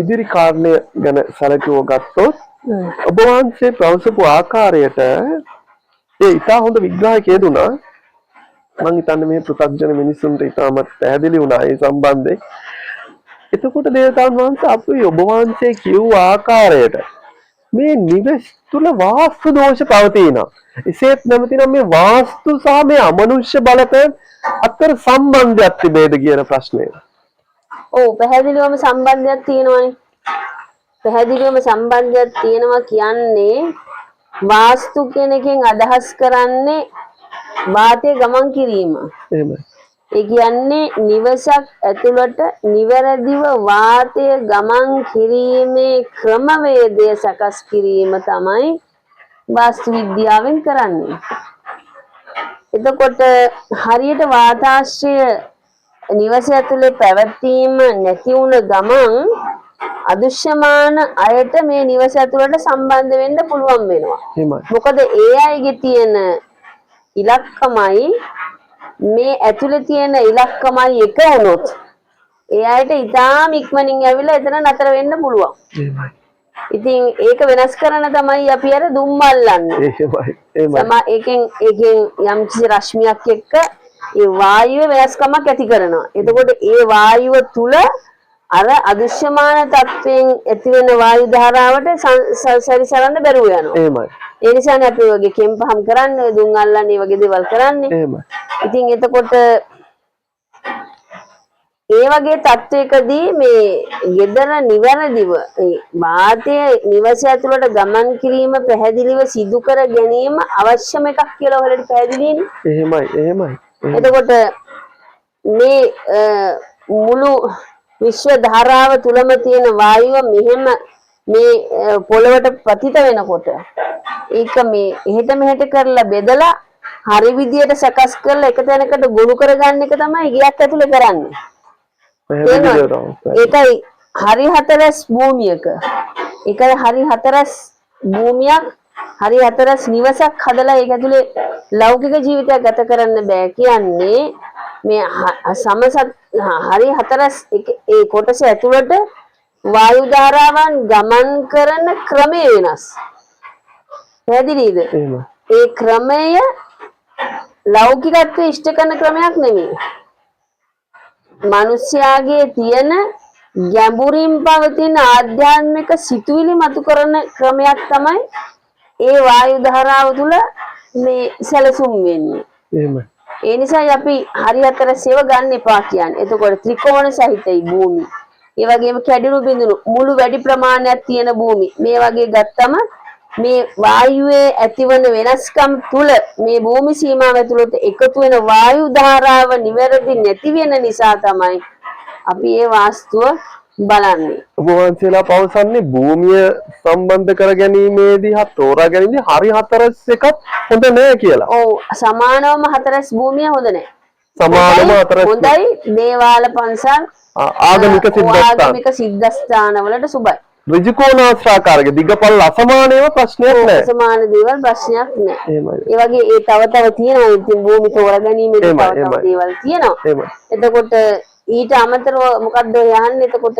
ඉදිරි කාරණය ගැන සැලකුව ගත්තොත් ඔබ වහන්සේ ප්‍රවසපු ආකාරයට ඒ ඉතා හොඳ විග්‍රහයක් යෙදුණා. මම හිතන්නේ මේ පෘථග්ජන මිනිසුන්ට ඉතාමත් පැහැදිලි වුණා ඒ සම්බන්ධයෙන්. එතකොට දේවතාවුන් වහන්සේ අපි ඔබ වහන්සේ කියූ ආකාරයට මේ නිවෙස් තුල වාස්තු දෝෂ පවතිනවා. එසේත් නැමතිනම් මේ වාස්තු සහ මේ අමනුෂ්‍ය බලපෑම් අතර සම්බන්ධයක් තිබේද කියන ප්‍රශ්නය. ඔව් පැහැදිලිවම සම්බන්ධයක් තියෙනවානේ. පැහැදිලිවම සම්බන්ධයක් තියෙනවා කියන්නේ වාස්තු කියන එකෙන් අදහස් කරන්නේ වාතයේ ගමන් කිරීම. එහෙමයි. ඒ කියන්නේ නිවසක් ඇතුළට නිවැරදිව වාතය ගමන් කිරීමේ ක්‍රමවේදය සකස් කිරීම තමයි වාස්තු විද්‍යාවෙන් කරන්නේ. එතකොට හරියට වාතාශ්‍රය නිවස ඇතුලේ පැවැත්වීම නැති වුණ ගමන් අදෘශ්‍යමාන අයට මේ නිවස ඇතුළට සම්බන්ධ වෙන්න පුළුවන් වෙනවා. මොකද ඒ අයගේ තියෙන ඉලක්කමයි මේ ඇතුලේ තියෙන ඉලක්කමයි එක වුණොත් ඒ අයට ඉතාම ඉක්මනින් ඇවිල්ලා එතන නතර වෙන්න පුළුවන්. ඉතින් ඒක වෙනස් කරන තමයි අපි අර දුම් අල්ලන්නේ. ඒකෙන් යම් කිසි රශ්මියක් එක්ක ඒ වායුවේ වෙනස්කමක් ඇති කරනවා. එතකොට ඒ වායුව තුල අර අදෘශ්‍යමාන තත්වයෙන් ඇති වෙන වායු ධාරාවට සැරිසරන්න බැරුව යනවා. ඒ නිසානේ අපි වගේ කෙම්පහම් කරන්නේ, දුම් අල්ලන්නේ වගේ දේවල් කරන්නේ. ඉතින් එතකොට ඒ වගේ තත්වයකදී මේ ගෙදර නිවැරදිව වාතය නිවස ඇතුළට ගමන් කිරීම පැහැදිලිව සිදු කර ගැනීම අවශ්‍යම එකක් කියලා ඔයාලට පැහැදිලිනේ. එහෙමයි. එතකොට මේ මුළු විශ්ව ධාරාව තුලම තියෙන වායුව මෙහෙම මේ පොළවට පතිත වෙනකොට ඒක මේ එහෙට මෙහෙට කරලා බෙදලා හරි විදියට සකස් කරලා එක තැනකට ගොනු කරගන්න එක තමයි ගියක් ඇතුලේ කරන්නේ. ඒකයි හරි හතරස් භූමියක ඒකයි හරි හතරස් භූමියක් හරි හතරස් නිවසක් හදලා ඒක ඇතුලේ ලෞකික ජීවිතයක් ගත කරන්න බෑ කියන්නේ මේ සමසත් හරි හතරස් ඒ කොටස ඇතුළට වායු ධාරාවන් ගමන් කරන ක්‍රමය වෙනස්. පැහැදිලිද? ඒ ක්‍රමය ලෞකිකත්වයේ ඉෂ්ට කරන ක්‍රමයක් නෙමෙයි. මිනිස්යාගේ තියෙන ගැඹුරින් පවතින ආධ්‍යාත්මික සිතුවිලි මතු කරන ක්‍රමයක් තමයි ඒ වායු ධාරාව තුල මේ සැලසුම් වෙන්නේ. ඒ නිසා අපි හරි හතර සේව ගන්න එපා කියන්නේ. එතකොට ත්‍රිකෝණ සහිතයි භූමි. ඒ වගේම කැඩුණු බිඳුණු මුළු වැඩි ප්‍රමාණයක් තියෙන භූමි. මේ වගේ ගත්තම මේ වායුවේ ඇතිවන වෙනස්කම් තුල මේ භූමි සීමාව ඇතුළත එකතු වෙන වායු ධාරාව නිවැරදි නැති වෙන නිසා තමයි අපි මේ වාස්තුව බලන්නේ. ඔබ වහන්සේලා පවසන්නේ භූමිය සම්බන්ධ කර ගැනීමේදී හා තෝරා ගැනීමේදී හරි හතරස් එකක් හොඳ නෑ කියලා. ඔව් සමානවම හතරස් භූමිය හොඳ නෑ. සමානම හතරස් හොඳයි දේවාල පන්සල් ආගමික සිද්ධාස්ථාන වලට සුබයි. ඍජුකෝණාශ්‍රාකාරක දිගපළ අසමානව ප්‍රශ්නයක් නෑ. සමාන දේවල් ප්‍රශ්නයක් නෑ. ඒ වගේ ඒ තව තියෙනවා. ඉතින් භූමි තෝරා ගැනීමේදී තව දේවල් තියෙනවා. එතකොට ඊට අමතරව මොකද්ද යන්නේ? එතකොට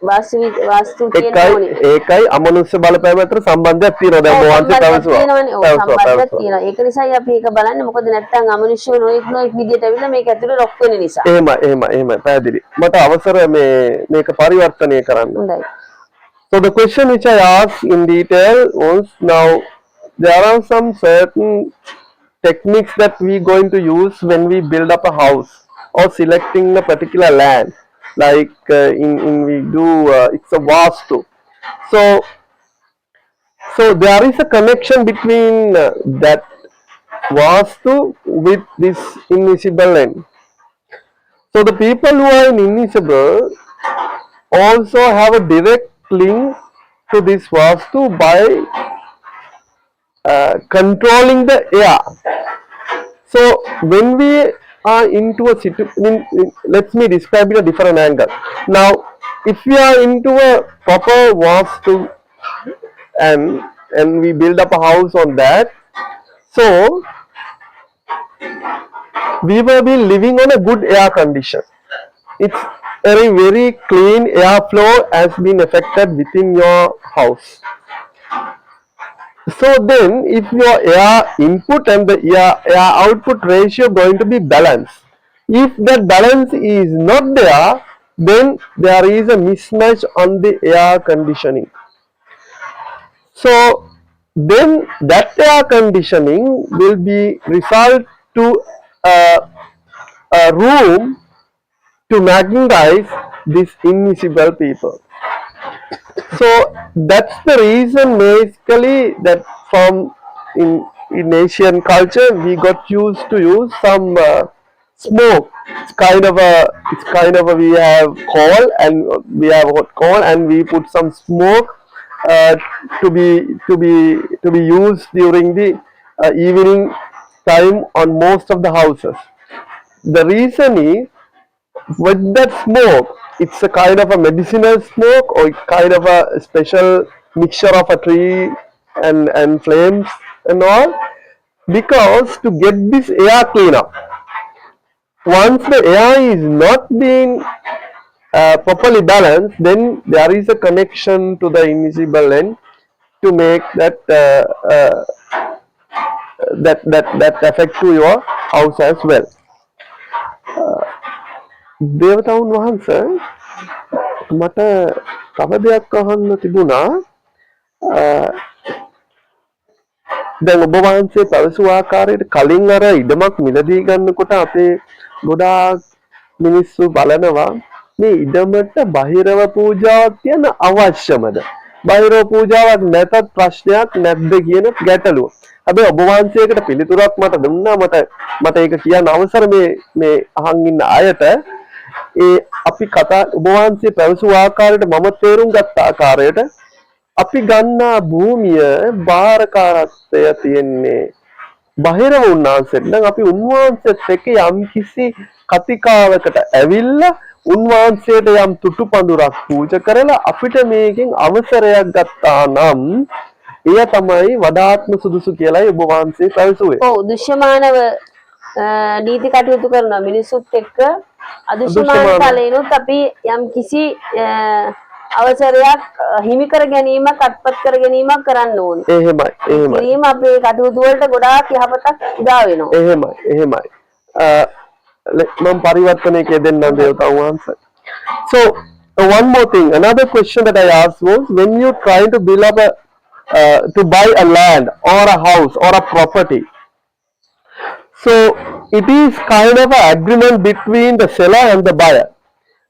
වාස්තු කියනෝනේ. ඒකයි අමනුෂ්‍ය බලපෑම අතර සම්බන්ධයක් තියෙනවා. දැන් මොහොතේ තවසුවා. සම්බන්ධයක් තියෙනවා. ඒක නිසායි අපි ඒක බලන්නේ. මොකද නැත්තම් අමනුෂ්‍ය නොයෙක් විදියට ඇවිල්ලා මේක ඇතුලේ ලොක් වෙන නිසා. එහෙමයි පැහැදිලි. මට අවසර මේක පරිවර්තනය කරන්න. හොඳයි. So the question which I asked in detail was, now there are some certain techniques that we going to use when we build up a house or selecting a particular land, like we do it's a vastu. So there is a connection between that vastu with this invisible land. So the people who are in invisible also have a direct link to this vastu by controlling the air. So when we are into a situation, let me describe it a different angle. Now if we are into a proper vastu and we build up a house on that, so we will be living on a good air condition. It's very clean airflow has been affected within your house. So then, if your air input and the air output ratio going to be balanced, if that balance is not there, then there is a mismatch on the air conditioning. So then that air conditioning will be result to uh, a room to magnetize these invisible people. So that's the reason basically that from in Asian culture we got used to use some smoke. It's kind of a we have coal and we have hot coal and we put some smoke uh, to be used during the evening time on most of the houses. The reason is with that smoke, it's a kind of a medicinal smoke or kind of a special mixture of a tree and flames and all, because to get this air cleaner, once the air is not being properly balanced, then there is a connection to the invisible end to make that affect to your house as well. දේවතාවුන් වහන්සේ මට තව දෙයක් අහන්න තිබුණා. දැන් ඔබ වහන්සේ පැවසු ආකාරයට කලින් අර ඉඩමක් මිලදී ගන්නකොට අපේ ගොඩාක් මිනිස්සු බලනවා මේ ඉඩමට බහිරව පූජාවක් තියන අවශ්‍යමද? බහිරව පූජාවක් නැතත් ප්‍රශ්නයක් නැද්ද කියන ගැටලුව. හැබැයි ඔබ වහන්සේකට පිළිතුරක් මට දුන්නා. මට ඒක කියන්න අවසර මේ අහන් ඉන්න අයට අපි කතා ඔබ වහන්සේ පැවසු ආකාරයට මම තේරුම් ගත්ත ආකාරයට අපි ගන්නා භූමිය බාරකාරත්වය තියෙන්නේ බහිරව උන්වහන්සේට. නම් අපි උන්වහන්සේත් එක්ක යම් කිසි කතිකාවකට ඇවිල්ලා උන්වහන්සේට යම් තුටු පඳුරක් පූජා කරලා අපිට මේකෙන් අවසරයක් ගත්තා නම් එය තමයි වඩාත්ම සුදුසු කියලායි ඔබ වහන්සේ පැවසුවේ. ඔව් දෘශ්‍යමානව නීති කටයුතු කරන මිනිසුත් එක්ක අදෘශ්‍යමාන තලෙනුත් අපි යම් කිසි අවසරයක් හිමි කර ගැනීමක් අත්පත් කර ගැනීමක් කරන්න ඕනේ. එහෙමයි. කිරීම අපේ කටයුතු වලට ගොඩාක් යහපතක් උදා වෙනවා. එහෙමයි. මම පරිවර්තනයක දෙන්නම් දේවතාවුන් වහන්සේ. So one more thing, another question that I asked was, when you try to build up to buy a land or a house or a property, so it is kind of an agreement between the seller and the buyer.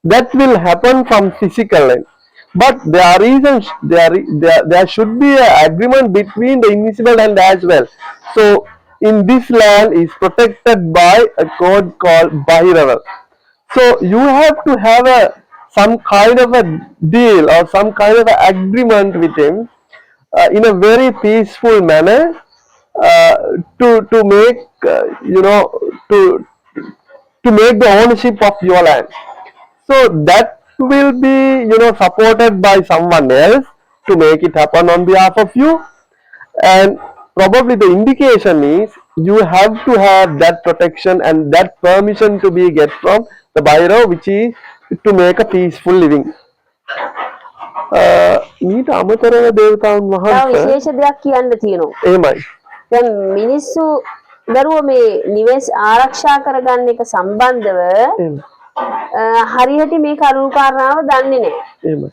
That will happen from physical end. But there should be an agreement between the invisible land as well. So in this land is protected by a god called Bhairava. So you have to have some kind of a deal or some kind of an agreement with him in a very peaceful manner to make to make the ownership of your land. So that will be supported by someone else to make it happen on behalf of you, and probably the indication is you have to have that protection and that permission to be get from the buyer, which is to make a peaceful living. ඊට අමතරව දේවතාවුන් තව වහන්සේ විශේෂ දෙයක් කියන්න තියෙනවා. එහෙමයි. දැන් මිනිස්සු දරුවෝ මේ නිවෙස් ආරක්ෂා කරගන්න එක සම්බන්ධව හරියට මේ කරුණු කාරණාව දන්නේ නැහැ. එහෙමයි.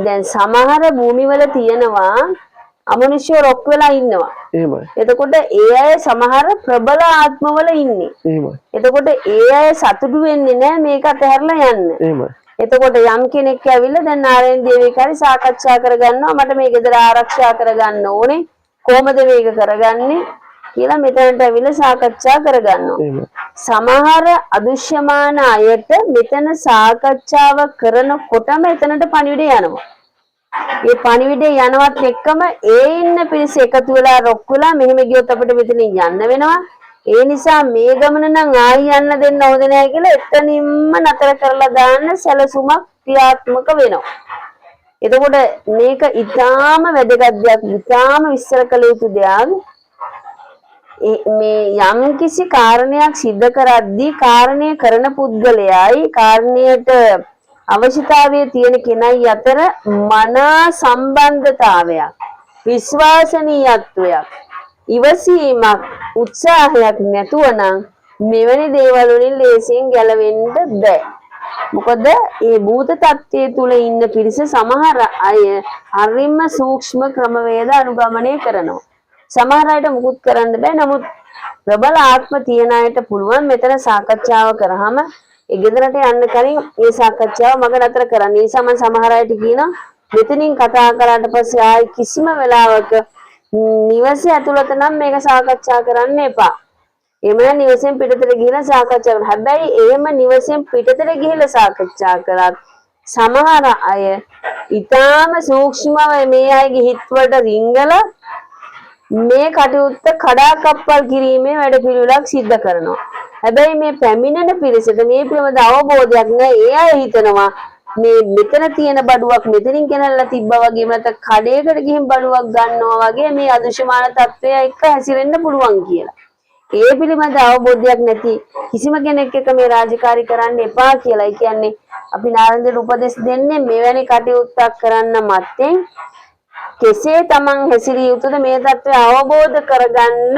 දැන් සමහර භූමිවල තියෙනවා අමනුෂ්‍ය රොක් වෙලා ඉන්නවා. එහෙමයි. එතකොට ඒ අය සමහර ප්‍රබල ආත්මවල ඉන්නේ. එහෙමයි. එතකොට ඒ අය සතුටු වෙන්නේ නැහැ මේක අතහැරලා යන්න. එහෙමයි. එතකොට යම් කෙනෙක් ඇවිල්ලා දැන් නාරයන් දේවිකාරි සාකච්ඡා කරගන්නවා මට මේ ගෙදර ආරක්ෂා කරගන්න ඕනේ කොහොමද මේක කරගන්නේ කියලා මෙතනට ඇවිල්ලා සාකච්ඡා කරගන්නවා. සමහර අදෘශ්‍යමාන අයට මෙතන සාකච්ඡාව කරනකොටම එතනට පණිවිඩය යනවා. ඒ පණිවිඩය යනවත් එක්කම ඒ ඉන්න පිරිස එකතු වෙලා රොක් වෙලා මෙහෙම ගියොත් අපිට මෙතනින් යන්න වෙනවා. ඒ නිසා මේ ගමන නම් ආයි යන්න දෙන්න හොඳ නැහැ කියලා එතනින්ම නතර කරලා දාන්න සැලසුමක් ක්‍රියාත්මක වෙනවා. එතකොට මේක ඊටාම වැදගත් දෙයක්, ඊටාම විස්තර කළ යුතු දෙයක්. මේ යම් කිසි කාරණයක් සිද්ධ කරද්දී කාරණය කරන පුද්ගලයායි කාරණයට අවශ්‍යතාවයේ තියෙන කෙනයි අතර මනා සම්බන්ධතාවයක්, විශ්වාසනීයත්වයක්, ඉවසීමක්, උත්සාහයක් නැතුව නම් මෙවැනි දේවල් වලින් ලේසියෙන් ගැලවෙන්න බෑ. මොකද මේ භූත තත්ත්වයේ තුල ඉන්න පිරිස සමහර අය හරිම සූක්ෂම ක්‍රමවේද අනුගමනය කරනවා. සමහර අයට මුකුත් කරන්න බෑ. නමුත් ප්‍රබල ආත්ම තියන අයට පුළුවන් මෙතන සාකච්ඡාව කරාම ඒ ගෙදරට යන්න කලින් මේ සාකච්ඡාව මග නතර කරන්න. ඒ නිසා මම සමහර අයට කියනවා මෙතනින් කතා කරාට පස්සේ ආයි කිසිම වෙලාවක නිවසේ ඇතුළත නම් මේක සාකච්ඡා කරන්න එපා. එහෙම නිවසෙන් පිටතට ගිහිලා සාකච්ඡා කරනවා. හැබැයි එහෙම නිවසෙන් පිටතට ගිහිලා සාකච්ඡා කරත් සමහර අය ඊටාම සූක්ෂමව මේ අයගේ හිතවලට රිංගලා මේ කටයුත්ත කඩාකප්පල් කිරීමේ වැඩපිළිවෙලක් සිද්ධ කරනවා. හැබැයි මේ පැමිණෙන පිරිසට මේ පිළිබඳ අවබෝධයක් නැහැ. ඒ අය හිතනවා මේ මෙතන තියෙන බඩුවක් මෙතනින් ගෙනල්ලා තිබ්බා වගේ නැත්නම් කඩේකට ගිහින් බඩුවක් ගන්නවා වගේ මේ අදෘශ්‍යමාන තත්ත්වය එක්ක හැසිරෙන්න පුළුවන් කියලා. ඒ පිළිබඳ අවබෝධයක් නැති කිසිම කෙනෙක් එක්ක මේ රාජකාරී කරන්න එපා කියලා. ඒ කියන්නේ අපි නාරන්දට උපදෙස් දෙන්නේ මෙවැනි කටයුත්තක් කරන්න මත්තෙන් කෙසේ තමන් හැසිරිය යුතුද මේ தත්ත්වය අවබෝධ කරගන්න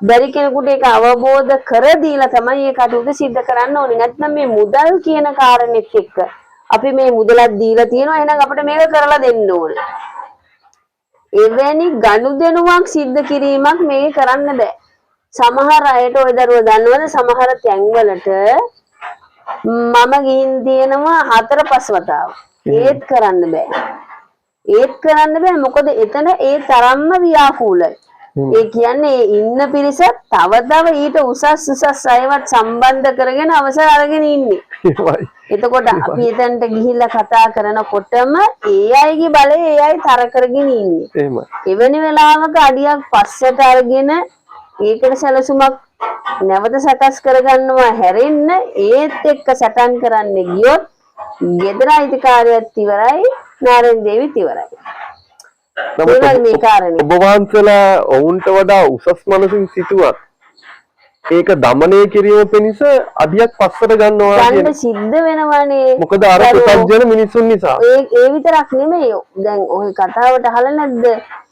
බැරි කෙනෙකුට ඒක අවබෝධ කර දීලා තමයි මේ කටයුතු සිද්ධ කරන්න ඕනේ. නැත්නම් මේ මුදල් කියන කාරණෙත් එක්ක අපි මේ මුදලක් දීලා තියෙනවා එහෙනම් අපිට මේක කරලා දෙන්න ඕනේ. එවැනි ගනුදෙනුවක් සිද්ධ කිරීමක් මේක කරන්න බෑ. සමහර අයට ඔය දරුව දන්නවද සමහර තැන්වලට මම ගිහින් තියෙනවා 4-5 වතාවක්. ඒත් කරන්න බෑ. ඒත් කරන්න බෑ මොකද එතන ඒ තරම්ම ව්‍යාකූලයි. ඒ කියන්නේ ඉන්න පිරිස තව තව ඊට උසස් අයවත් සම්බන්ධ කරගෙන අවසර අරගෙන ඉන්නේ. එතකොට අපි එතනට ගිහිල්ලා කතා කරනකොටම ඒ අයගේ බලය ඒ අය තර කරගෙන ඉන්නේ. එවැනි වෙලාවක අඩියක් පස්සට අරගෙන ඒකට සැලසුමක් නැවත සකස් කරගන්නවා හැරෙන්න ඒත් එක්ක සටන් කරන්න ගියොත් ගෙදර අයිතිකාරයත් ඉවරයි නාරෙන් දේවිත් ඉවරයි. මේ කාරණේ ඔබ වහන්සේලා ඔවුන්ට වඩා උසස් මනසින් සිටුවත් ඒක দমনය කිරීම පිණිස අඩියක් පස්සට ගන්නවා කියන්නේ සිද්ධ වෙනවනේ. මොකද අර පුතග්ජන මිනිසුන් නිසා. ඒ විතරක් නෙමෙයි. දැන් ඔය කතාවට අහලා නැද්ද?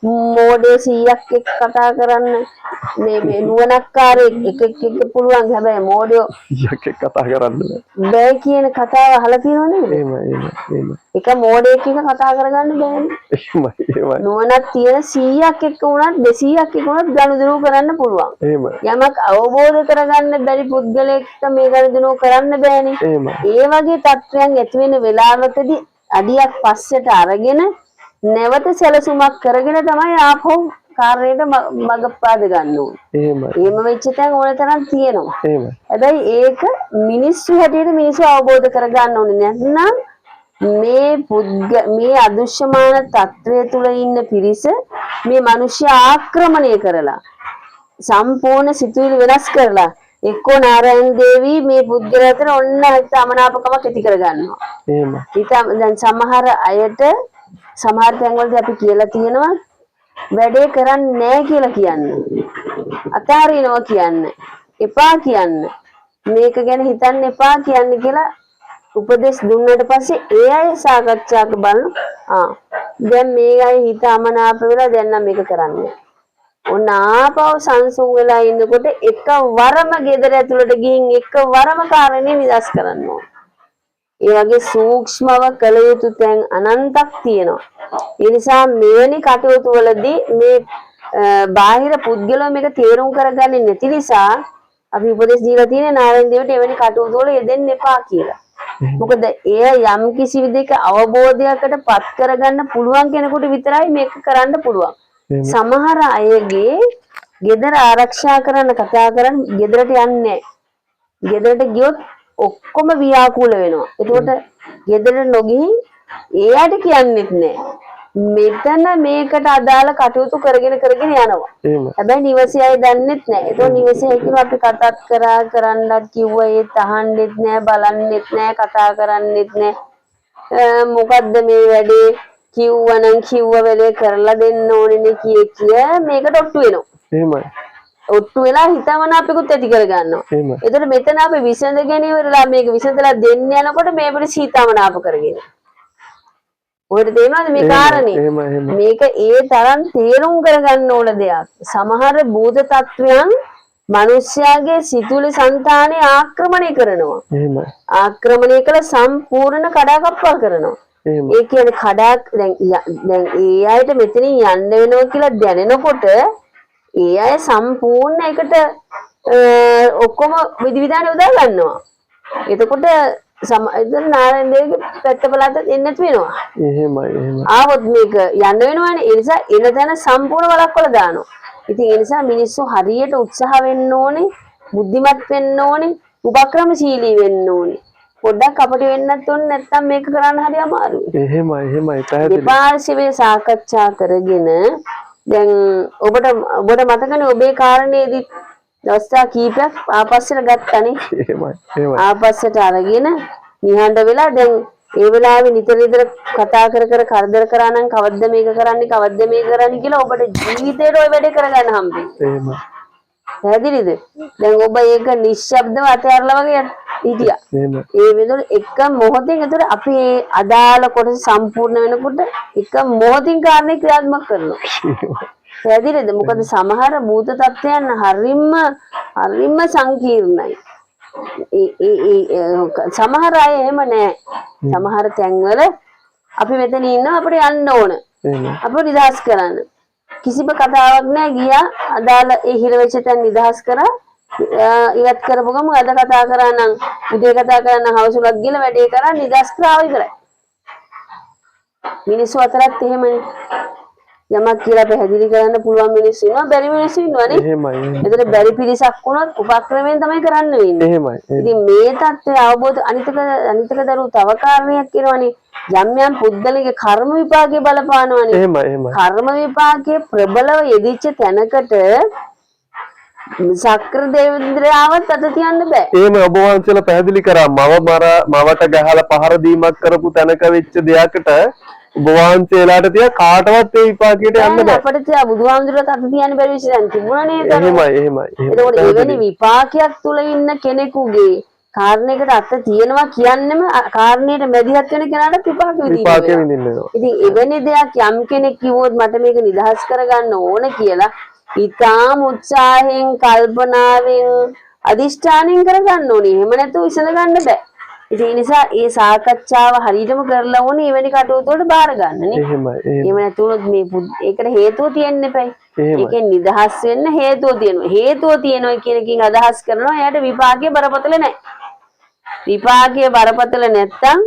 මෝඩේ 100ක් එක්ක කතා කරන්න මේ නුවණක්කාරයෙක් එක පුළුවන්. හැබැයි මෝඩයෝ 100ක් එක්ක කතා කරන්න බෑ කියන කතාව අහලා තියෙනව නේද? එහෙම. එක මෝඩයෙක් එක්ක කතා කරගන්න බෑනේ. එහෙමයි. නුවණක් තියෙන 100ක් එක්ක වුණත් 200ක් එක්ක වුණත් ගනුදෙනු කරන්න පුළුවන්. යමක් අවබෝධ කරගන්න බැරි පුද්ගලයෙක්ට මේ ගනුදෙනු කරන්න බෑනේ. ඒ වගේ තත්ත්වයන් ඇති වෙන වෙලාවකදී අඩියක් පස්සට අරගෙන නැවත සැලසුමක් කරගෙන තමයි ආපහු කාර්යයට මඟ පාද ගන්න ඕනේ. එහෙම වෙච්ච තැන් ඕන තරම් තියෙනවා. හැබැයි ඒක මිනිස්සු හැටියට මිනිස්සු අවබෝධ කරගන්න ඕනේ. නැත්නම් මේ අදෘශ්‍යමාන තත්ත්වය තුළ ඉන්න පිරිස මේ මිනිස්සු ආක්‍රමණය කරලා සම්පූර්ණ සිතුවිලි වෙනස් කරලා එක්කෝ නාරයන් දේවී මේ පුද්ගලයා අතර ඔන්න අමනාපකමක් ඇති කරගන්නවා. දැන් සමහර අයට සමහර තැන්වලදී අපි කියලා තියෙනවා වැඩේ කරන්නේ නැහැ කියලා කියන්නේ. අතාරිනවා කියන්නේ. එපා කියන්නේ. මේක ගැන හිතන්න එපා කියන්නේ කියලා උපදෙස් දුන්නාට පස්සේ ඒ අය සාකච්ඡාක බලන දැන් මේ අය හිත අමනාප වෙලා දැන් නම් මේක කරන්නේ. ඔන්න ආපහු සංසුන් වෙලා ඉන්නකොට එකවරම ගෙදර ඇතුළට ගිහින් එකවරම කාරණේ නිදස් කරන්න ඕන. ඒ වගේ සූක්ෂමව කළ යුතු තැන් අනන්තක් තියෙනවා. ඒ නිසා මෙවැනි කටයුතු වලදී මේ බාහිර පුද්ගලයෝ මේක තේරුම් කරගන්නේ නැති නිසා අපි උපදෙස් දීලා තියෙන්නේ නාරයන් දේවට එවැනි කටයුතු වල යෙදෙන්න එපා කියලා. මොකද එය යම් කිසි විදිහක අවබෝධයකට පත් කරගන්න පුළුවන් කෙනෙකුට විතරයි මේක කරන්න පුළුවන්. සමහර අයගේ ගෙදර ආරක්ෂා කරන්න කතා කරන් ගෙදරට යන්නේ නැහැ. ගෙදරට ගියොත් ඔක්කොම ව්‍යාකූල වෙනවා. එතකොට ගෙදර නොගිහින් එයාට කියන්නෙත් නැහැ. මෙතන මේකට අදාළ කටයුතු කරගෙන යනවා. හැබැයි නිවසේ අය දන්නෙත් නැහැ. ඒක නිවසේ හිටිනවා අපි කතාත් කරන්නත් කිව්වා ඒත් අහන්නෙත් නැහැ, බලන්නෙත් නැහැ, කතා කරන්නෙත් නැහැ. මොකද්ද මේ වැඩේ කිව්වනම් කිව්ව වෙලේ කරලා දෙන්න ඕනේ නේ කිය මේකට ඔට්ටු වෙනවා. එහෙමයි. ඔට්ටු වෙලා හිතමනාපෙකුත් ඇති කර ගන්නවා. එහෙමයි. එතකොට මෙතන අපි විසඳගෙන ඉවරලා මේක විසඳලා දෙන්න යනකොට මේ පිට සීතමනාප කරගෙන. ඔයාලට තේරෙනවද මේ කාරණේ? එහෙමයි. මේක ඒ තරම් තේරුම් කරගන්න ඕන දෙයක්. සමහර භූත තත්වයන් මිනිස්යාගේ සිතුවිලි సంతානෙ ආක්‍රමණය කරනවා. එහෙමයි. ආක්‍රමණය කළ සම්පූර්ණ කඩාකප්පල් කරනවා. එහෙමයි. ඒ කියන්නේ දැන් ඒ අයට මෙතනින් යන්න වෙනවා කියලා දැනෙනකොට ඒ අය සම්පූර්ණ එකට ඔක්කොම විධිවිධාන යොදා ගන්නවා. එතකොට නාරෙන්දේගේ පැත්ත බලද්ද එන්නේ නැති වෙනවා. එහෙමයි. ආවොත් මේක යන්න වෙනවනේ. ඒ නිසා එන තැන සම්පූර්ණ වලක්වලා දානවා. ඉතින් ඒ නිසා මිනිස්සු හරියට උත්සාහ වෙන්න ඕනේ, බුද්ධිමත් වෙන්න ඕනේ, උපක්‍රමශීලී වෙන්න ඕනේ. පොඩ්ඩක් අපිට වෙන්නත් ඕනේ නැත්නම් මේක කරන්න හරි අමාරුයි. එහෙමයි. පැහැදිලි. දෙපාර්ශ්වයේ සාකච්ඡා කරගෙන දැන් ඔබට මතකනේ ඔබේ කාරණේදී දවස්තා කීපයක් ආපස්සට ගත්තානේ. එහෙමයි. ආපස්සට අරගෙන නිහඬ වෙලා දැන් ඒ වෙලාවේ නිතර කතා කර කරදර කරා නම් කවද්ද මේක කරන්නේ කියලා ඔබට ජීවිතේට ওই වැඩේ කරගන්න හම්බෙන්නේ. එහෙමයි. පැහැදිලිද? දැන් ඔබ ඒක නිශ්ශබ්දව අතහැරලා වගේ හිටියා. එහෙමයි. ඒ වෙනකොට එක මොහොතින් ඒතර අපි ඒ අදාළ කොටස සම්පූර්ණ වෙනකොට එක මොහොතින් කාරණේ ක්‍රියාත්මක කරනවා. පැහැදිලිද? මොකද සමහර භූත තත්ත්වයන් හරිම සංකීර්ණයි. සමහර අය එහෙම නෑ. සමහර තැන්වල අපි මෙතන ඉන්නවා අපිට යන්න ඕන. අපිට නිදහස් කරන්න. කිසිම කතාවක් නෑ ගියා අදාළ ඒ හිරවෙච්ච තැන් නිදහස් කරා ඉවත් කරපු ගම අද කතා කරා නම් උදේ කතා කරා නම් හවස උලක් ගිහලා වැඩේ කරා නිදහස් කරා ඉවරයි. මිනිස්සු අතරත් එහෙමනේ. යමක් කියලා පැහැදිලි කරන්න පුළුවන් මිනිස්සු ඉන්නවා බැරි මිනිස්සු ඉන්නවනේ. එහෙමයි. එතන බැරි පිරිසක් වුණොත් උපක්‍රමයෙන් තමයි කරන්න වෙන්නේ. එහෙමයි. ඉතින් මේ தත්ත්වය අවබෝධ අනිතක දරුවෝ තව කාරණයක් කියනවනේ. යම් පුද්ගලගේ කර්ම විපාකේ බලපානවනේ. එහෙමයි. කර්ම විපාකයේ ප්‍රබලව යෙදිච්ච තැනකට සක්‍ර දේවේන්ද්‍රයාවත් අත තියන්න බෑ. එහෙම ඔබ වහන්සේලා පැහැදිලි කරා මවට ගහලා පහර දීමක් කරපු තැනක වෙච්ච දෙයකට ඔබ වහන්සේලාට තියා කාටවත් ඒ විපාකයට යන්න බෑ. අපිට තියා බුදුහාමුදුරුවෝ අත තියන්න බැරි විශ්ව දැන් තිබුණා නේද? එහෙමයි. එතකොට එවැනි විපාකයක් තුල ඉන්න කෙනෙකුගේ කාරණයකට අත තියෙනවා කියන්නෙම කාරණයට මැදිහත් වෙන කෙනාට විපාක විඳින්න වෙනවා. ඉතින් එවැනි දෙයක් යම් කෙනෙක් කිව්වොත් මට මේක නිදහස් කරගන්න ඕන කියලා ඊටාම උත්සාහයෙන් කල්පනාවෙන් අදිෂ්ඨානයෙන් කරගන්න ඕනේ. එහෙම නැතුව ඉසල ගන්න බෑ. ඒ නිසා ඒ සාකච්ඡාව හරියටම කරලා ඕනේ එවැනි කටයුතු වලට බාර ගන්න නේ. එහෙමයි. එහෙම නැතුනොත් මේ ඒකට හේතුව තියෙන්න එපයි. ඒකෙන් නිදහස් වෙන්න හේතුව තියෙනවා. හේතුව තියෙනවා කියන එකකින් අදහස් කරනවා එයාට විපාකයේ බරපතල නැහැ. විපාකයේ බරපතල නැත්තම්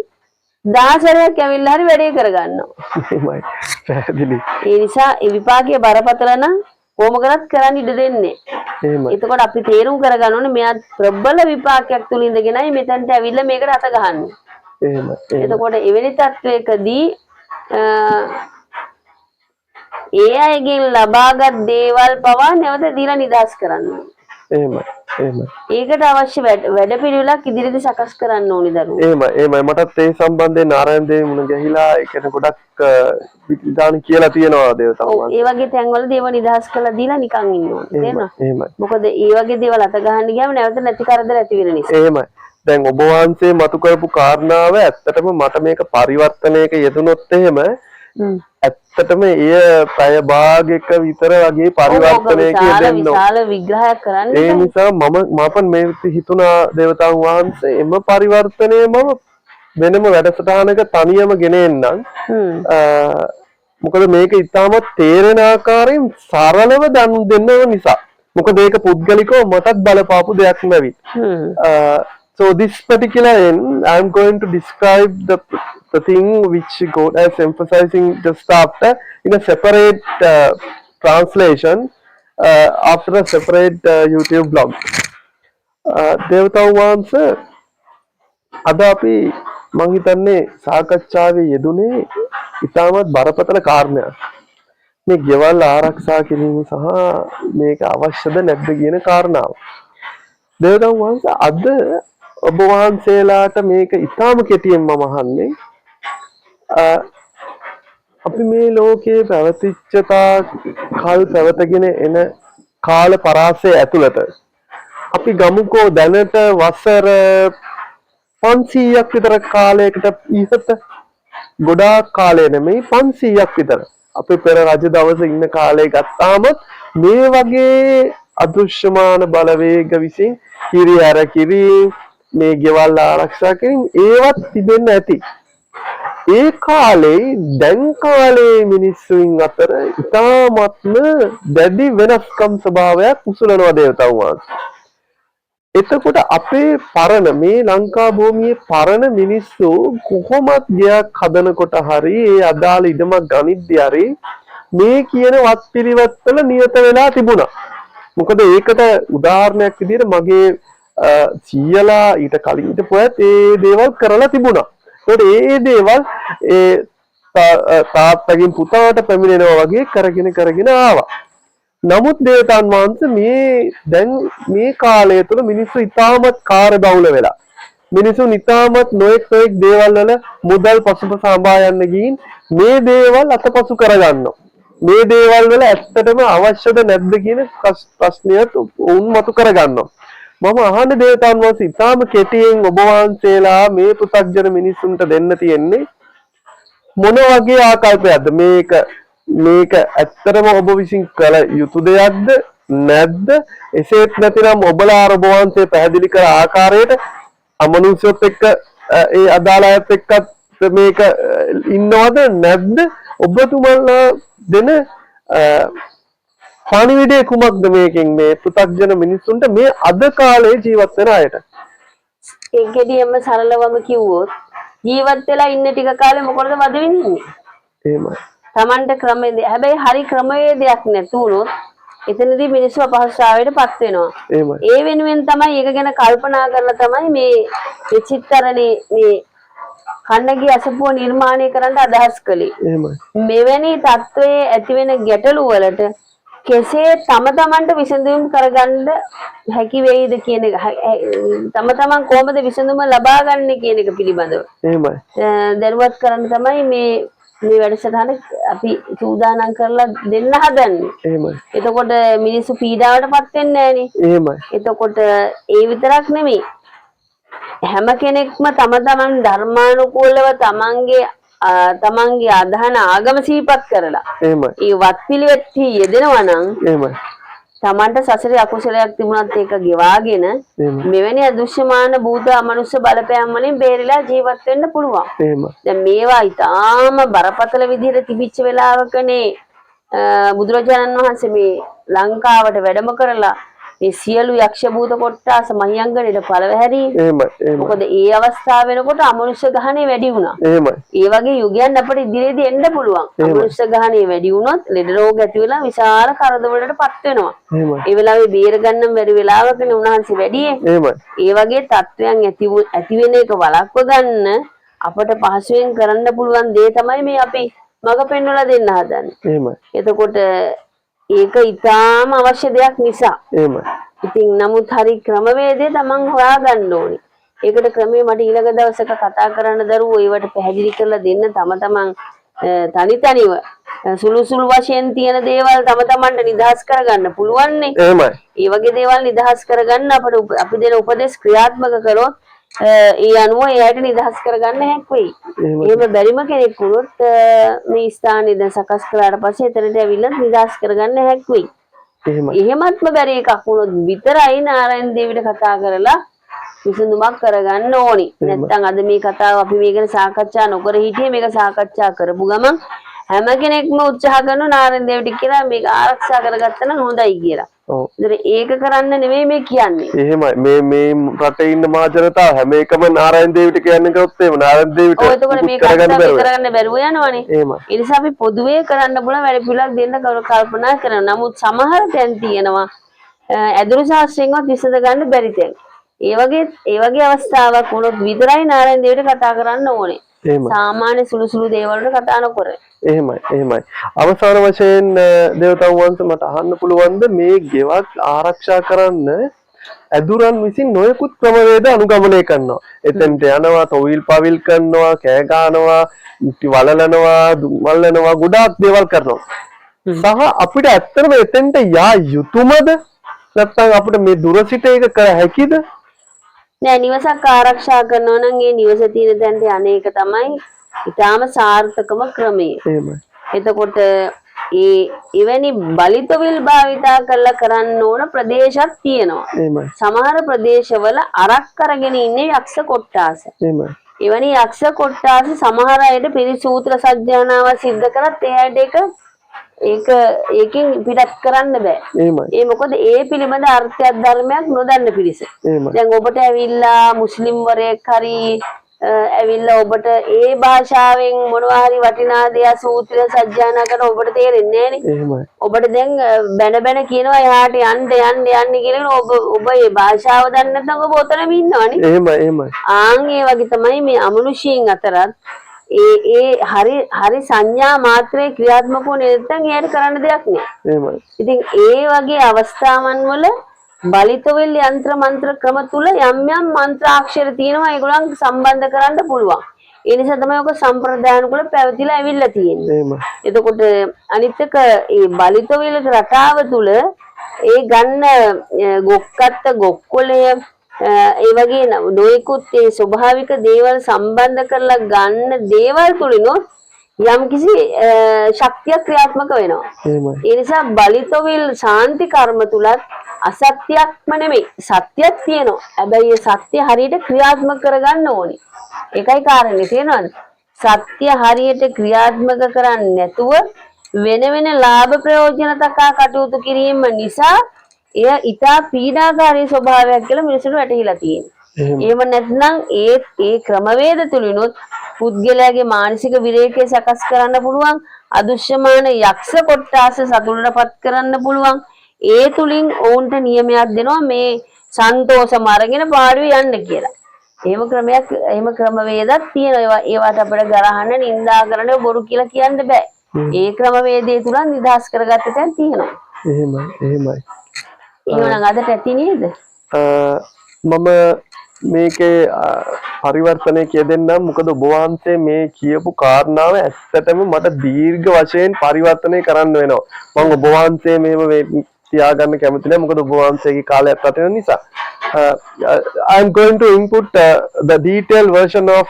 දාසරයක් ඇවිල්ලා හරි වැඩේ කරගන්නවා. එහෙමයි. පැහැදිලි. ඒ නිසා ඒ විපාකයේ බරපතල නම් කොහොම කරත් කරන්න ඉඩ දෙන්නේ. එතකොට අපි තේරුම් කරගන්න ඕනේ මෙයා ප්‍රබල විපාකයක් තුල ඉඳගෙනයි මෙතනට ඇවිල්ලා මේකට අත ගහන්නේ. එහෙමයි. එතකොට එවැනි තත්වයකදී ඒ අයගෙන් ලබාගත් දේවල් පවා නැවත දීලා නිදහස් කරන්න. එහෙමයි. ඒකට අවශ්‍ය වැඩපිළිවෙලක් ඉදිරියට සකස් කරන්න ඕනි දරුවෝ. එහෙමයි. මටත් ඒ සම්බන්ධයෙන් නාරයන් දේව මුණ ගැහිලා ඒකට ගොඩක් විධාන කියලා තියෙනවා දේවතාවුන්. ඒ වගේ තැන්වල දේව නිදහස් කරලා දීලා නිකන් ඉන්න ඕනේ. තේරෙනවද? එහෙමයි. මොකද ඒ වගේ දේවල් අත ගහන්න ගියාම නැවත නැති කරදර ඇති වෙන නිසා. එහෙමයි. දැන් ඔබ වහන්සේ මතු කරපු කාරණාව ඇත්තටම මට මේක පරිවර්තනයක යෙදුනොත් එහෙම ඇත්තටම එය පැය භාගයක විතර වගේ පරිවර්තනයක යෙදෙන්න විශාල විග්‍රහයක් කරන්න. ඒ නිසා මම මේ හිතුණා දේවතාවුන් වහන්සේ එම පරිවර්තනය මම වෙනම වැඩසටහනක තනියම ගෙනෙන්නම්. මොකද මේක ඉතාමත් තේරෙන ආකාරයෙන් සරලව දෙන්නව නිසා. මොකද ඒක පුද්ගලිකව මටත් බලපාපු දෙයක් නෙවෙයි. So this particular end, I am going to describe the thing which God is emphasizing just after in a separate translation after a separate YouTube blog. දේවතාවුන් වහන්සේ අද අපි මං හිතන්නේ සාකච්ඡාවේ යෙදුනේ ඉතාමත් බරපතල කාරණයක්. මේ ගෙවල් ආරක්ෂා කිරීම සහ මේක අවශ්‍යද නැද්ද කියන කාරණාව. දේවතාවුන් වහන්සේ අද ඔබ වහන්සේලාට මේක ඉතාම කෙටියෙන් මම අහන්නේ අපි මේ ලෝකයේ පැවතිච්ච කල් පැවතගෙන එන කාල පරාසය ඇතුළත අපි ගමුකෝ දැනට වසර 500ක් විතර කාලයකට ඉහත ගොඩාක් කාලය නෙමෙයි 500ක් විතර අපේ පෙර රජ දවසේ ඉන්න කාලේ ගත්තාම මේ වගේ අදෘශ්‍යමාන බලවේග විසින් කිරියර කිරි මේ ගෙවල් ආරක්ෂා කිරීම ඒවත් තිබෙන්න ඇති. ඒ කාලේ දැන් කාලේ මිනිස්සුන් අතර ඉතාමත්ම දැඩි වෙනස්කම් ස්වභාවයක් උසුලනවා දේවතාවුන් වහන්සේ. එතකොට අපේ පරණ මේ ලංකා භූමියේ පරණ මිනිස්සු කොහොමත් ගයක් හදනකොට හරි ඒ අදාළ ඉඩමක් ගනිද්දී හරි මේ කියන වත්පිළිවෙත් වල නියත වෙලා තිබුණා. මොකද ඒකට උදාහරණයක් විදිහට මගේ සීයලා ඊට කලින් හිටපුවත් ඒ දේවල් කරලා තිබුණා. ඒකට ඒ දේවල් ඒ තාත්තගෙන් පුතාට පැමිණෙනවා වගේ කරගෙන ආවා. නමුත් දේවතාවුන් වහන්සේ මේ දැන් මේ කාලය තුළ මිනිස්සු ඉතාමත් කාර්යබහුල වෙලා මිනිසුන් ඉතාමත් නොඑක් දේවල් වල මුදල් පසුපස සම්බා යන්න ගින් මේ දේවල් අතපසු කරගන්නවා. මේ දේවල් වල ඇත්තටම අවශ්‍යද නැද්ද කියන ප්‍රශ්නයත් උන් මතු කරගන්නවා. මම අහන්නේ දේවතාවුන් වහන්සේ ඉතාම කෙටියෙන් ඔබ වහන්සේලා මේ පු탁ජන මිනිසුන්ට දෙන්න තියෙන්නේ මොන වගේ ආකල්පයක්ද මේක ඇත්තටම ඔබ විසින් කළ යුතු දෙයක්ද නැද්ද? එසේත් නැතිනම් ඔබලා ඔබ වහන්සේ පැහැදිලි කර ආකාරයට අමනුෂ්‍යත් එක්ක ඒ අදාළ අයත් එක්ක මේක ඉන්නවද නැද්ද? ඔබතුමන්ලා දෙන පණිවිඩය කුමක්ද මේකෙන් මේ පු탁ජන මිනිස්සුන්ට මේ අද කාලේ ජීවත් වෙන අයට? ඒකෙදිම සරලවම කිව්වොත් ජීවත් වෙලා ඉන්න ටික කාලේ මොකටද වද විඳින්නේ? එහෙමයි. Tamante ක්‍රමයේ හැබැයි හරි ක්‍රමවේදයක් නැතුනොත් එතනදී මිනිස්සු අපහසුතාවයටපත් වෙනවා. ඒ වෙනුවෙන් තමයි ඒක ගැන කල්පනා කරලා තමයි මේ චිත්තරණේ මේ කන්නගේ අසපුව නිර්මාණය කරන්න අදහස් කළේ. මෙවැනි තත්වයේ ඇතිවෙන ගැටලු වලට කෙසේ තම විසඳුම් කරගන්න හැකි වෙයිද කියන එක තමන් කොහොමද විසඳුම ලබා ගන්න කියන එක පිළිබඳව දැනුවත් කරන්න තමයි මේ වැඩසටහන අපි සූදානම් කරලා දෙන්න හදන්නේ. එතකොට මිනිස්සු පීඩාවටපත් වෙන්නේ නැහනේ. එතකොට ඒ විතරක් නෙමෙයි හැම කෙනෙක්ම තමන් ධර්මානුකූලව තමන්ගේ අදහන ආගම සිහිපත් කරලා ඒ වත්පිළිවෙත් යෙදෙනවා නම් තමන්ට සසරේ අකුසලයක් තිබුණත් ඒක ගෙවාගෙන මෙවැනි අදෘශ්‍යමාන භූත අමනුෂ්‍ය බලපෑම් වලින් බේරිලා ජීවත් වෙන්න පුළුවන්. දැන් මේවා ඊටාම බරපතල විදිහට තිබිච්ච වෙලාවකනේ බුදුරජාණන් වහන්සේ මේ ලංකාවට වැඩම කරලා මේ සියලු යක්ෂ භූත කොට්ටාස මහියංගනෙට පළවැහැරි. මොකද ඒ අවස්ථාව වෙනකොට අමනුෂ්‍ය ගහණය වැඩි වුණා. ඒ වගේ යුගයන් අපිට ඉදිරියේදී එන්න පුළුවන්. අමනුෂ්‍ය ගහණය වැඩි වුණොත් ලෙඩ රෝග ඇති වෙලා විශාල කරදරවලටපත් වෙනවා. ඒ වෙලාවේ බේර ගන්න බැරි වෙලාවකනේ උන්වහන්සේ වැඩියේ. ඒ වගේ තත්වයන් ඇති වෙන එක වළක්ව ගන්න අපට පහසුවෙන් කරන්න පුළුවන් දේ තමයි මේ අපි මඟ පෙන්වලා දෙන්න හදන්නේ. එතකොට ඒක ඊටාම අවශ්‍ය දෙයක් නිසා. ඉතින් නමුත් හරි ක්‍රමවේදය තමන් හොයාගන්න ඕනේ. ඒකට ක්‍රමයේ මට ඊළඟ දවසක කතා කරන්න දරුවෝ ඒවට පැහැදිලි කරලා දෙන්න තමන් තනිව සුළු වශයෙන් තියෙන දේවල් තමන්ට නිදහස් කරගන්න පුළුවන් නේ. ඒ වගේ දේවල් නිදහස් කරගන්න අපි දෙන උපදෙස් ක්‍රියාත්මක කරොත් ඒ අනුව එයාට නිදහස් කරගන්න හැක් වෙයි. එහෙම බැරිම කෙනෙක් වුණොත් මේ ස්ථානේ දැන් සකස් කළාට පස්සේ එතනට ඇවිල්ලා නිදහස් කරගන්න හැක් වෙයි. එහෙමත්ම බැරි එකක් වුණොත් විතරයි නාරයන් දේවිට කතා කරලා විසඳුමක් කරගන්න ඕනි. නැත්නම් අද මේ කතාව අපි මේ ගැන සාකච්ඡා නොකර හිටියේ මේක සාකච්ඡා කරපු ගමන් හැම කෙනෙක්ම උත්සාහ කරනවා නාරයන් දේවිට කියලා මේක ආරක්ෂා කරගත්තා නම් හොඳයි කියලා. ඒක කරන්න නෙමෙයි මේ කියන්නේ. එහෙමයි මේ රටේ ඉන්න මහ ජනතාව හැම එකම නාරයන් දේවිට කියන්නේ ගොත් එහෙම නාරයන් දේවිට කරගන්න බැරුව යනවනේ. ඒ නිසා අපි පොදුවේ කරන්න පුළුවන් වැඩ පිළිවෙලක් දෙන්න කල්පනා කරනවා. නමුත් සමහර තැන් තියෙනවා ඇදුරු ශාස්ත්‍රයෙන්වත් විසඳ ගන්න බැරි තැන්. ඒ වගේ අවස්ථාවක් වුණොත් විතරයි නාරයන් දේවිට කතා කරන්න ඕනේ. සාමාන්‍ය සුළු දේවල් වලට කතා නොකර. එහෙමයි. අවසාන වශයෙන් දේවතාවුන් වහන්සේ මට අහන්න පුළුවන්ද මේ ගෙවල් ආරක්ෂා කරන්න ඇදුරන් විසින් නොයෙකුත් ක්‍රමවේද අනුගමනය කරනවා. එතෙන්ට යනවා, තොවිල් පවිල් කරනවා, කෑ ගහනවා, වලලනවා, දුම්වලනවා, ගොඩාක් දේවල් කරනවා. සහ අපිට ඇත්තටම එතෙන්ට යා යුතුයමද නැත්නම් අපිට මේ දුර සිට ඒක කර හැකිද? නෑ නිවසක් ආරක්ෂා කරනවා නම් ඒ නිවස තියෙන තැනට අනේක තමයි ඊටාම සාර්ථකම ක්‍රමය. එහෙමයි. එතකොට එවැනි බලිතවිල් භාවිතා කරලා කරන්න ඕන ප්‍රදේශයක් තියෙනවා. එහෙමයි. සමහර ප්‍රදේශවල අරක් අරගෙන ඉන්නේ යක්ෂ කොට්ටාස. එහෙමයි. එවැනි යක්ෂ කොට්ටාස සමහර අයට පිරිසූත්‍ර සජ්ජානාව සිද්ධ කරත් ඒ අයට ඒකෙන් පිටත් කරන්න බෑ. එහෙමයි. ඒ මොකද ඒ පිළිබඳ අර්ථයක් ධර්මයක් නොදන්න පිරිස. එහෙමයි. දැන් ඔබට ඇවිල්ලා මුස්ලිම් වරයෙක් හරි ඇවිල්ලා ඔබට ඒ භාෂාවෙන් මොනවා හරි වටිනා දෙයක් සූත්‍රය සජ්ජායනා කරන ඔබට තේරෙන්නේ නැහනේ. එහෙමයි. ඔබට දැන් බැන බැන කියනවා එහාට යන්න කියලා ඔබ මේ භාෂාව දන්නේ නැත්නම් ඔබ ඔතනම ඉන්නවනේ. එහෙමයි. ආන් ඒ වගේ තමයි මේ අමනුෂ්‍යයන් අතරත් ඒ හරි සංඥා මාත්‍රේ ක්‍රියාත්මක වුණේ නැත්නම් එයාට කරන්න දෙයක් නෑ. එහෙමයි. ඉතින් ඒ වගේ අවස්ථාවන් වල බලිතවිල් යంత్ర මන්ත්‍ර ක්‍රම තුල යම් මන්ත්‍රාක්ෂර තියෙනවා ඒගොල්ලන් සම්බන්ධ කරන්න පුළුවන්. ඒ නිසා තමයි ඔක සම්ප්‍රදායන කුල පැවතිලා ඇවිල්ලා තියෙන්නේ. එහෙමයි. එතකොට අනිත් එක මේ බලිතවිල් රටාව තුල ඒ ගන්න ගොක්කත්ත ගොක්කොලය ඒ වගේ නොයෙකුත් ඒ ස්වභාවික දේවල් සම්බන්ධ කරලා ගන්න දේවල් තුලිනොත් යම්කිසි ශක්තියක් ක්‍රියාත්මක වෙනවා. එහෙමයි. ඒ නිසා බලිතවිල් ශාන්ති කර්ම තුලත් අසත්‍යක්ම නෙමෙයි සත්‍යයක් තියෙනවා. හැබැයි ඒ සත්‍ය හරියට ක්‍රියාත්මක කරගන්න ඕනේ. ඒකයි කාරණේ තේරෙනවද? සත්‍ය හරියට ක්‍රියාත්මක කරන්නේ නැතුව වෙන ලාභ ප්‍රයෝජන තකා කටයුතු කිරීම නිසා එය ඊටා පීඩාකාරී ස්වභාවයක් කියලා මිනිසුන්ට වැටහිලා තියෙනවා. එහෙම නැත්නම් ඒ ක්‍රමවේද තුලිනුත් පුද්ගලයාගේ මානසික විරේකය සකස් කරන්න පුළුවන්. අදුෂ්‍යමාන යක්ෂ කොට්ටාස සතුටටපත් කරන්න පුළුවන්. ඒ තුලින් ඔවුන්ට නියමයක් දෙනවා මේ සන්තෝෂම අරගෙන පාඩුවේ යන්න කියලා. එහෙම ක්‍රමවේදක් තියෙනවා. ඒවට අපිට ගරහන්න නිඳා කරන්න බොරු කියලා කියන්න බෑ. ඒ ක්‍රමවේදයේ තුල නිදහස් කරගත්ත තැන් තියෙනවා. එහෙමයි. එහෙනම් අදට ඇති නේද? මම මේකේ පරිවර්තනය කියදෙන්නම්. මොකද ඔබ වහන්සේ මේ කියපු කාරණාව ඇත්තටම මට දීර්ඝ වශයෙන් පරිවර්තනය කරන්න වෙනවා. මම ඔබ වහන්සේ මේව තියාගන්න කැමති නැහැ. මොකද ඔබ වහන්සේගේ කාලයක් ගත වෙන නිසා. I am going to input the detailed version of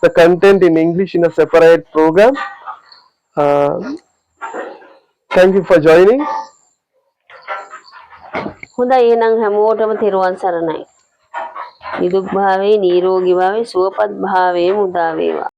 the content in English in a separate program. Thank you for joining. හොඳයි එහෙනම් හැමෝටම තෙරුවන් සරණයි. නිදුක් භාවයේ නිරෝගී භාවයේ සුවපත් භාවයේ මුදා වේවා.